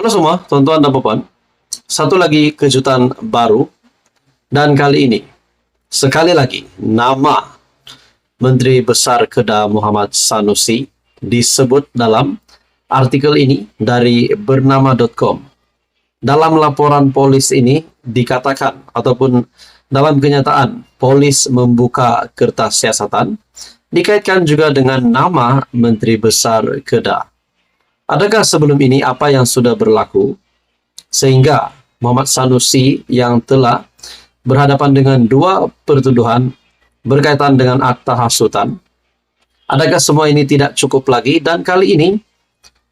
Halo semua, teman-teman dan Bapak. Satu lagi kejutan baru, dan kali ini, sekali lagi, nama Menteri Besar Kedah Muhammad Sanusi disebut dalam artikel ini dari bernama.com. Dalam laporan polis ini dikatakan, ataupun dalam kenyataan, polis membuka kertas siasatan, dikaitkan juga dengan nama Menteri Besar Kedah. Adakah sebelum ini apa yang sudah berlaku sehingga Muhammad Sanusi yang telah berhadapan dengan dua pertuduhan berkaitan dengan akta hasutan? Adakah semua ini tidak cukup lagi? Dan kali ini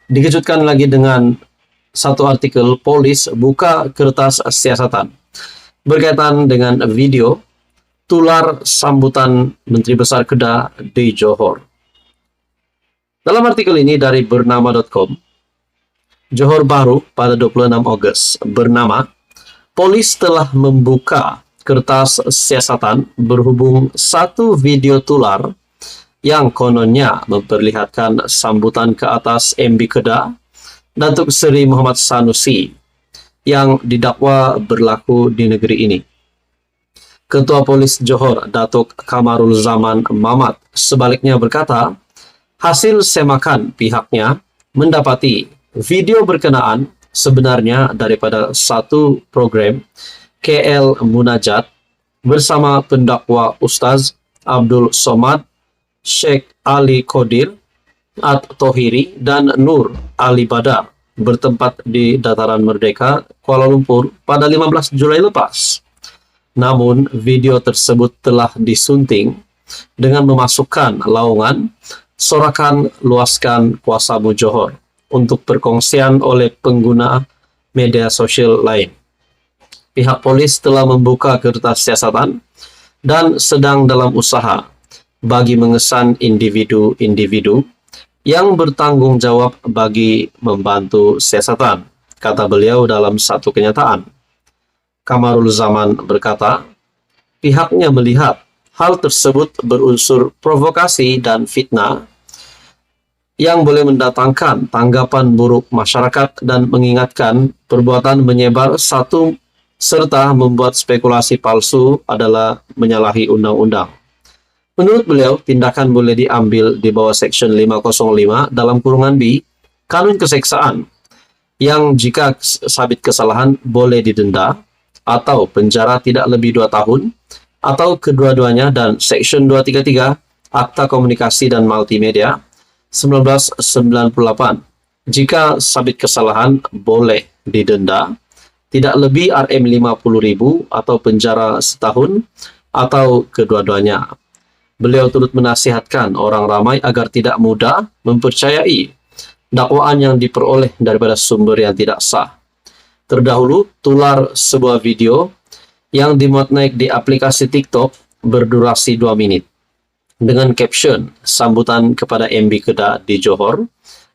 dikejutkan lagi dengan satu artikel polis buka kertas siasatan berkaitan dengan video tular sambutan Menteri Besar Kedah di Johor. Dalam artikel ini dari bernama.com, Johor Bahru pada 26 Ogos bernama, polis telah membuka kertas siasatan berhubung satu video tular yang kononnya memperlihatkan sambutan ke atas MB Kedah, Datuk Seri Muhammad Sanusi, yang didakwa berlaku di negeri ini. Ketua Polis Johor, Datuk Kamarul Zaman Mamat, sebaliknya berkata, hasil semakan pihaknya mendapati video berkenaan sebenarnya daripada satu program KL Munajat bersama pendakwa Ustaz Abdul Somad, Sheikh Ali Qadir At-Tohiri dan Nur Ali Badar bertempat di Dataran Merdeka, Kuala Lumpur pada 15 Julai lepas. Namun video tersebut telah disunting dengan memasukkan laungan sorakan luaskan kuasamu Johor untuk perkongsian oleh pengguna media sosial lain. Pihak polis telah membuka kertas siasatan dan sedang dalam usaha bagi mengesan individu-individu yang bertanggung jawab bagi membantu siasatan, kata beliau dalam satu kenyataan. Kamarul Zaman berkata, pihaknya melihat hal tersebut berunsur provokasi dan fitnah yang boleh mendatangkan tanggapan buruk masyarakat dan mengingatkan perbuatan menyebar satu serta membuat spekulasi palsu adalah menyalahi undang-undang. Menurut beliau, tindakan boleh diambil di bawah Section 505 dalam kurungan B, Kanun Keseksaan, yang jika sabit kesalahan boleh didenda atau penjara tidak lebih 2 tahun, atau kedua-duanya, dan Section 233 Akta Komunikasi dan Multimedia 1998. Jika sabit kesalahan boleh didenda tidak lebih Rm50.000 atau penjara setahun atau kedua-duanya. Beliau turut menasihatkan orang ramai agar tidak mudah mempercayai dakwaan yang diperoleh daripada sumber yang tidak sah. Terdahulu tular sebuah video yang dimuat naik di aplikasi TikTok berdurasi 2 menit. Dengan caption sambutan kepada MB Kedah di Johor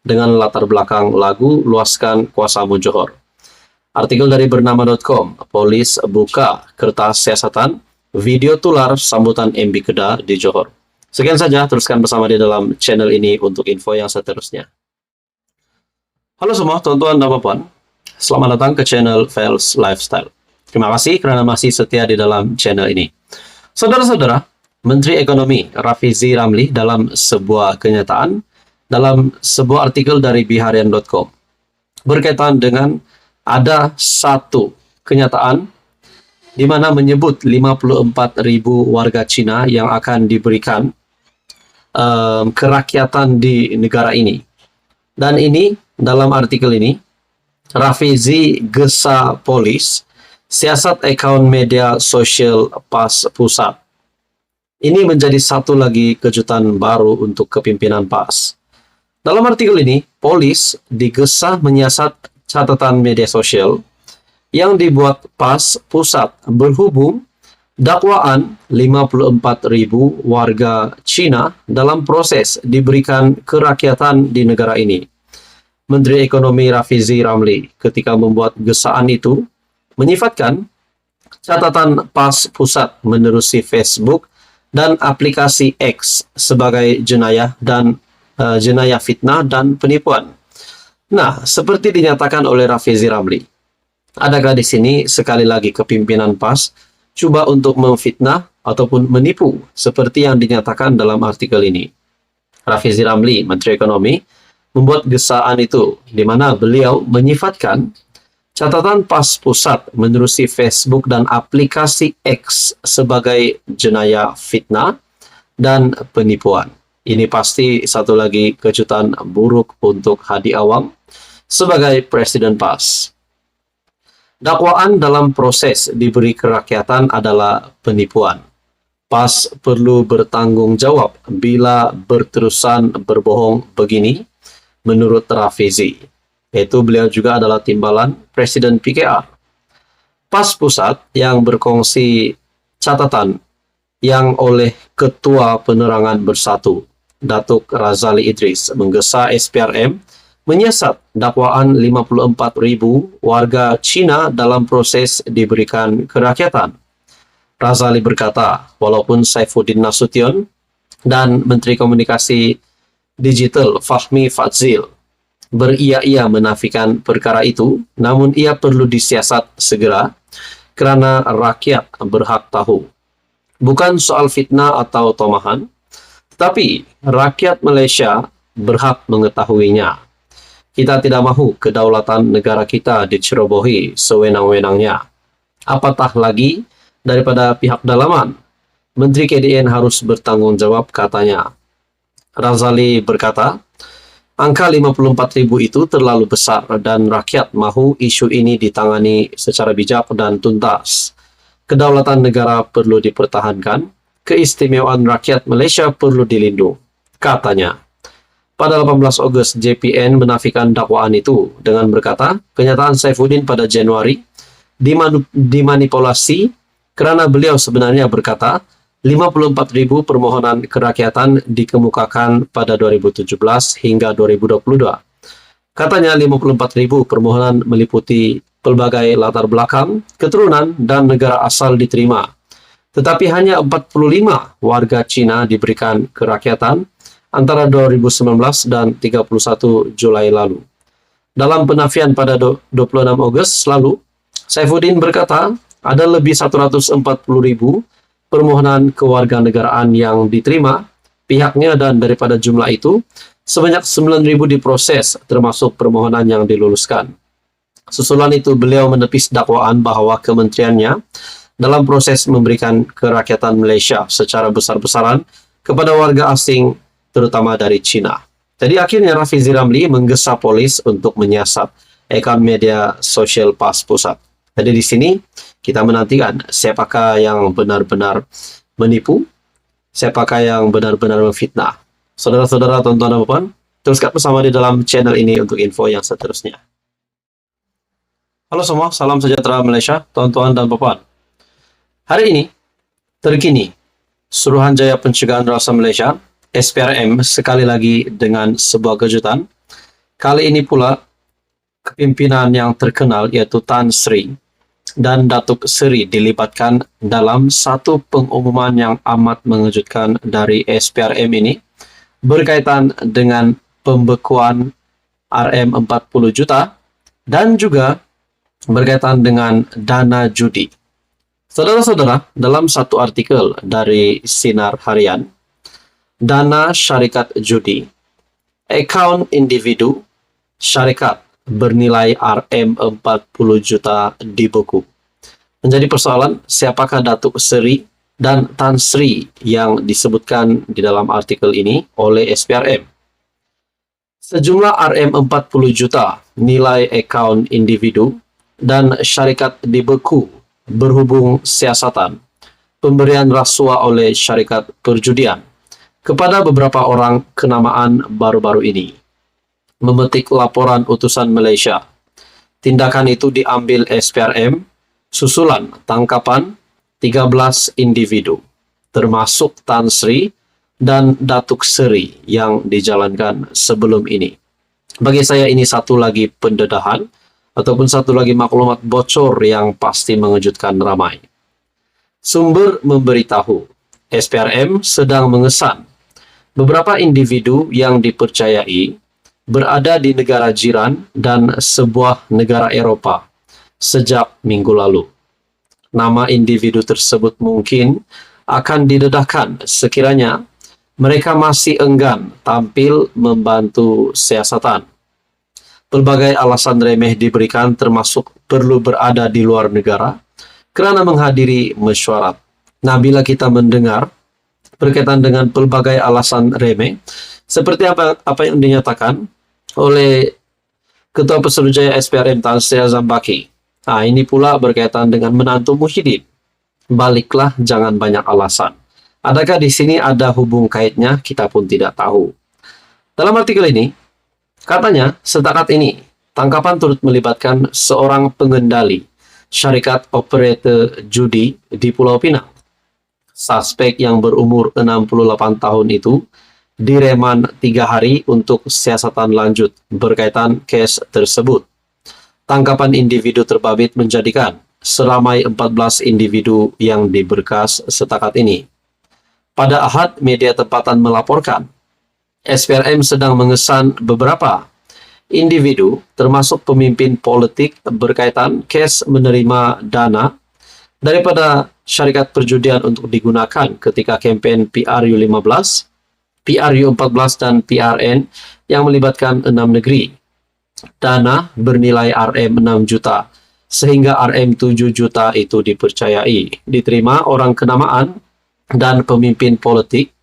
dengan latar belakang lagu Luaskan Kuasamu Johor. Artikel dari bernama.com, polis buka kertas siasatan video tular sambutan MB Kedah di Johor. Sekian saja, teruskan bersama di dalam channel ini untuk info yang seterusnya. Halo semua teman-teman dan Bapak, selamat datang ke channel Fels Lifestyle. Terima kasih karena masih setia di dalam channel ini. Saudara-saudara, Menteri Ekonomi Rafizi Ramli dalam sebuah kenyataan dalam sebuah artikel dari biharian.com berkaitan dengan ada satu kenyataan di mana menyebut 54.000 warga Cina yang akan diberikan kerakyatan di negara ini. Dan ini dalam artikel ini Rafizi gesa polis siasat akaun media sosial PAS Pusat. Ini menjadi satu lagi kejutan baru untuk kepimpinan PAS. Dalam artikel ini, polis digesa menyiasat catatan media sosial yang dibuat PAS Pusat berhubung dakwaan 54.000 warga Cina dalam proses diberikan kerakyatan di negara ini. Menteri Ekonomi Rafizi Ramli ketika membuat gesaan itu menyifatkan catatan PAS Pusat menerusi Facebook dan aplikasi X sebagai jenayah dan jenayah fitnah dan penipuan. Nah, seperti dinyatakan oleh Rafizi Ramli, adakah di sini sekali lagi kepimpinan PAS coba untuk memfitnah ataupun menipu seperti yang dinyatakan dalam artikel ini? Rafizi Ramli, Menteri Ekonomi, membuat gesaan itu, di mana beliau menyifatkan catatan PAS Pusat menerusi Facebook dan aplikasi X sebagai jenayah fitnah dan penipuan. Ini pasti satu lagi kejutan buruk untuk Hadi Awang sebagai Presiden PAS. Dakwaan dalam proses diberi kerakyatan adalah penipuan. PAS perlu bertanggung jawab bila berterusan berbohong begini, menurut Rafizi. Yaitu beliau juga adalah timbalan Presiden PKR. PAS Pusat yang berkongsi catatan yang oleh Ketua Penerangan Bersatu, Datuk Razali Idris, menggesa SPRM menyiasat dakwaan 54.000 warga Cina dalam proses diberikan kerakyatan. Razali berkata, walaupun Saifuddin Nasution dan Menteri Komunikasi Digital Fahmi Fadzil beria-ia menafikan perkara itu, namun ia perlu disiasat segera kerana rakyat berhak tahu. Bukan soal fitnah atau tomahan, tetapi rakyat Malaysia berhak mengetahuinya. Kita tidak mahu kedaulatan negara kita dicerobohi sewenang-wenangnya. Apatah lagi daripada pihak dalaman. Menteri KDN harus bertanggung jawab, katanya. Razali berkata, angka 54.000 itu terlalu besar dan rakyat mahu isu ini ditangani secara bijak dan tuntas. Kedaulatan negara perlu dipertahankan, keistimewaan rakyat Malaysia perlu dilindungi, katanya. Pada 18 Ogos, JPN menafikan dakwaan itu dengan berkata, kenyataan Saifuddin pada Januari dimanipulasi kerana beliau sebenarnya berkata 54.000 permohonan kerakyatan dikemukakan pada 2017 hingga 2022. Katanya 54.000 permohonan meliputi pelbagai latar belakang, keturunan dan negara asal diterima. Tetapi hanya 45 warga Cina diberikan kerakyatan antara 2019 dan 31 Julai lalu. Dalam penafian pada 26 Ogos lalu, Saifuddin berkata ada lebih 140.000 permohonan kewarganegaraan yang diterima pihaknya, dan daripada jumlah itu, sebanyak 9.000 diproses, termasuk permohonan yang diluluskan. Susulan itu, beliau menepis dakwaan bahawa kementeriannya dalam proses memberikan kerakyatan Malaysia secara besar-besaran kepada warga asing, terutama dari China. Jadi akhirnya Rafizi Ramli menggesa polis untuk menyiasat akaun media sosial PAS Pusat. Jadi di sini kita menantikan siapakah yang benar-benar menipu, siapakah yang benar-benar memfitnah. Saudara-saudara, tuan-tuan dan puan, teruskan bersama di dalam channel ini untuk info yang seterusnya. Halo semua, salam sejahtera Malaysia, tuan-tuan dan puan. Hari ini, terkini, Suruhanjaya Pencegahan Rasa Malaysia, SPRM, sekali lagi dengan sebuah kejutan. Kali ini pula, kepimpinan yang terkenal yaitu Tan Sri dan Datuk Seri dilibatkan dalam satu pengumuman yang amat mengejutkan dari SPRM ini berkaitan dengan pembekuan RM40 juta dan juga berkaitan dengan dana judi. Saudara-saudara, dalam satu artikel dari Sinar Harian, dana syarikat judi, akaun individu, syarikat bernilai RM40 juta dibeku. Menjadi persoalan, siapakah Datuk Seri dan Tan Sri yang disebutkan di dalam artikel ini oleh SPRM? Sejumlah RM40 juta nilai akaun individu dan syarikat dibeku berhubung siasatan pemberian rasuah oleh syarikat perjudian kepada beberapa orang kenamaan baru-baru ini. Memetik laporan utusan Malaysia. Tindakan itu diambil SPRM susulan tangkapan 13 individu, termasuk Tan Sri dan Datuk Seri yang dijalankan sebelum ini. Bagi saya ini satu lagi pendedahan ataupun satu lagi maklumat bocor yang pasti mengejutkan ramai. Sumber memberitahu SPRM sedang mengesan beberapa individu yang dipercayai berada di negara jiran dan sebuah negara Eropa sejak minggu lalu. Nama individu tersebut mungkin akan didedahkan sekiranya mereka masih enggan tampil membantu siasatan. Pelbagai alasan remeh diberikan termasuk perlu berada di luar negara kerana menghadiri mesyuarat. Nah, bila kita mendengar berkaitan dengan pelbagai alasan remeh, seperti apa yang dinyatakan oleh Ketua Pesuruhjaya SPRM Tan Sri Azam Baki. Nah, ini pula berkaitan dengan menantu Muhyiddin. Baliklah, jangan banyak alasan. Adakah di sini ada hubung kaitnya? Kita pun tidak tahu. Dalam artikel ini, katanya setakat ini, tangkapan turut melibatkan seorang pengendali syarikat operator judi di Pulau Pinang. Suspek yang berumur 68 tahun itu direman 3 hari untuk siasatan lanjut berkaitan kes tersebut. Tangkapan individu terbabit menjadikan seramai 14 individu yang diberkas setakat ini. Pada Ahad, media tempatan melaporkan SPRM sedang mengesan beberapa individu termasuk pemimpin politik berkaitan kes menerima dana daripada syarikat perjudian untuk digunakan ketika kempen PRU15, PRU14 dan PRN yang melibatkan 6 negeri. Dana bernilai RM6 juta sehingga RM7 juta itu dipercayai diterima orang kenamaan dan pemimpin politik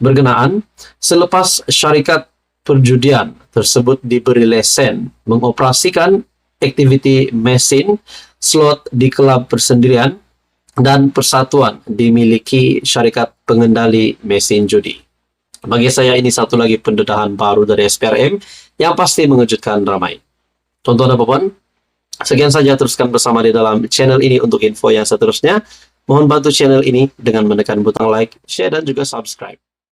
berkenaan selepas syarikat perjudian tersebut diberi lesen mengoperasikan aktiviti mesin slot di kelab persendirian dan persatuan dimiliki syarikat pengendali mesin judi. Bagi saya ini satu lagi pendedahan baru dari SPRM yang pasti mengejutkan ramai. Tuan-tuan dan puan, sekian saja, teruskan bersama di dalam channel ini untuk info yang seterusnya. Mohon bantu channel ini dengan menekan butang like, share dan juga subscribe.